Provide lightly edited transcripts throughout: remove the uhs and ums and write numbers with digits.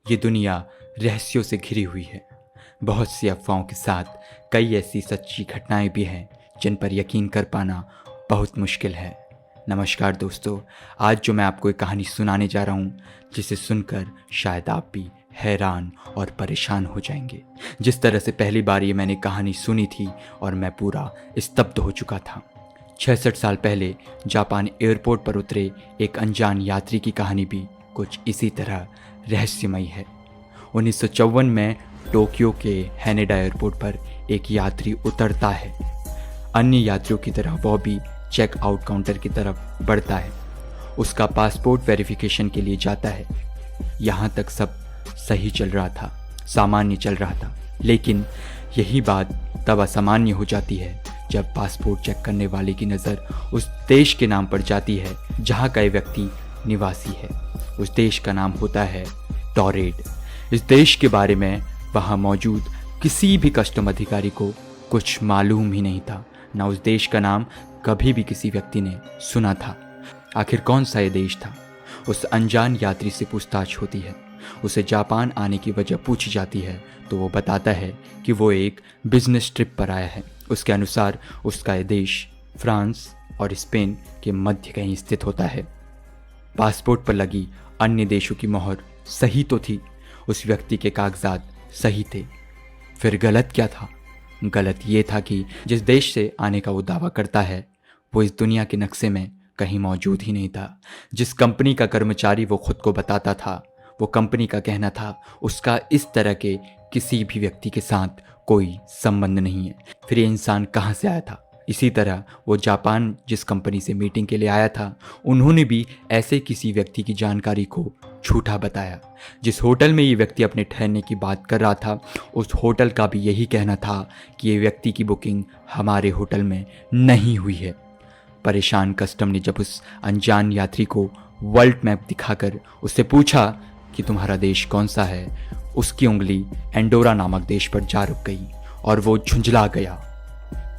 ये दुनिया रहस्यों से घिरी हुई है। बहुत सी अफवाहों के साथ कई ऐसी सच्ची घटनाएं भी हैं जिन पर यकीन कर पाना बहुत मुश्किल है। नमस्कार दोस्तों, आज जो मैं आपको एक कहानी सुनाने जा रहा हूँ जिसे सुनकर शायद आप भी हैरान और परेशान हो जाएंगे। जिस तरह से पहली बार ये मैंने कहानी सुनी थी और मैं पूरा स्तब्ध हो चुका था। 66 साल पहले जापान एयरपोर्ट पर उतरे एक अनजान यात्री की कहानी भी कुछ इसी तरह रहस्यमयी है। 1954 में टोक्यो के हैनेडा एयरपोर्ट पर एक यात्री उतरता है। अन्य यात्रियों की तरह वह भी चेक आउट काउंटर की तरफ बढ़ता है। उसका पासपोर्ट वेरिफिकेशन के लिए जाता है। यहाँ तक सब सही चल रहा था, सामान्य चल रहा था, लेकिन यही बात तब असामान्य हो जाती है जब पासपोर्ट चेक करने वाले की नज़र उस देश के नाम पर जाती है जहाँ का ये व्यक्ति निवासी है। उस देश का नाम होता है टोरेड। इस देश के बारे में वहाँ मौजूद किसी भी कस्टम अधिकारी को कुछ मालूम ही नहीं था, ना उस देश का नाम कभी भी किसी व्यक्ति ने सुना था। आखिर कौन सा ये देश था? उस अनजान यात्री से पूछताछ होती है। उसे जापान आने की वजह पूछी जाती है तो वो बताता है कि वो एक बिजनेस ट्रिप पर आया है। उसके अनुसार उसका ये देश फ्रांस और स्पेन के मध्य कहीं स्थित होता है। पासपोर्ट पर लगी अन्य देशों की मोहर सही तो थी, उस व्यक्ति के कागजात सही थे। फिर गलत क्या था? गलत ये था कि जिस देश से आने का वो दावा करता है वो इस दुनिया के नक्शे में कहीं मौजूद ही नहीं था। जिस कंपनी का कर्मचारी वो खुद को बताता था, वो कंपनी का कहना था उसका इस तरह के किसी भी व्यक्ति के साथ कोई संबंध नहीं है। फिर ये इंसान कहाँ से आया था? इसी तरह वो जापान जिस कंपनी से मीटिंग के लिए आया था, उन्होंने भी ऐसे किसी व्यक्ति की जानकारी को झूठा बताया। जिस होटल में ये व्यक्ति अपने ठहरने की बात कर रहा था, उस होटल का भी यही कहना था कि ये व्यक्ति की बुकिंग हमारे होटल में नहीं हुई है। परेशान कस्टम ने जब उस अनजान यात्री को वर्ल्ड मैप दिखाकर उससे पूछा कि तुम्हारा देश कौन सा है, उसकी उंगली एंडोरा नामक देश पर जा रुक गई और वो झुंझला गया।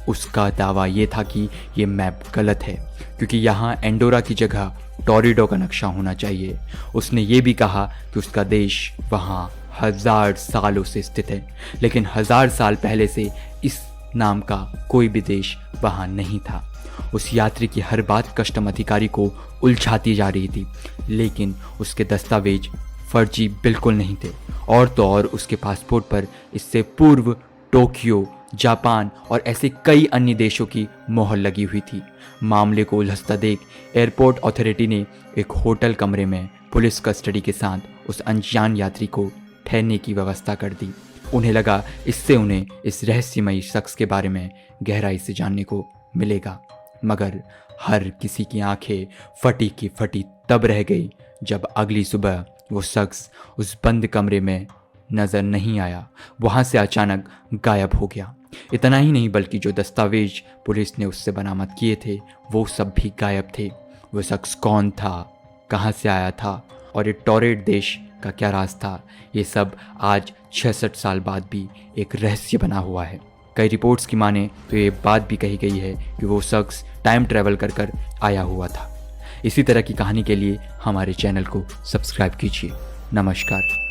उसका दावा ये था कि ये मैप गलत है क्योंकि यहाँ एंडोरा की जगह टोरेडो का नक्शा होना चाहिए। उसने ये भी कहा कि उसका देश वहाँ 1000 सालों से स्थित है, लेकिन 1000 साल पहले से इस नाम का कोई भी देश वहाँ नहीं था। उस यात्री की हर बात कस्टम अधिकारी को उलझाती जा रही थी, लेकिन उसके दस्तावेज फर्जी बिल्कुल नहीं थे। और तो और उसके पासपोर्ट पर इससे पूर्व टोक्यो, जापान और ऐसे कई अन्य देशों की मोहर लगी हुई थी। मामले को उलझता देख एयरपोर्ट अथॉरिटी ने एक होटल कमरे में पुलिस कस्टडी के साथ उस अनजान यात्री को ठहरने की व्यवस्था कर दी। उन्हें लगा इससे उन्हें इस रहस्यमयी शख्स के बारे में गहराई से जानने को मिलेगा, मगर हर किसी की आंखें फटी की फटी तब रह गई जब अगली सुबह वो शख्स उस बंद कमरे में नज़र नहीं आया। वहाँ से अचानक गायब हो गया। इतना ही नहीं बल्कि जो दस्तावेज पुलिस ने उससे बरामद किए थे वो सब भी गायब थे। वो शख्स कौन था, कहाँ से आया था और ये टोरेड देश का क्या राज था, ये सब आज 66 साल बाद भी एक रहस्य बना हुआ है। कई रिपोर्ट्स की माने तो ये बात भी कही गई है कि वो शख्स टाइम ट्रैवल कर कर आया हुआ था। इसी तरह की कहानी के लिए हमारे चैनल को सब्सक्राइब कीजिए। नमस्कार।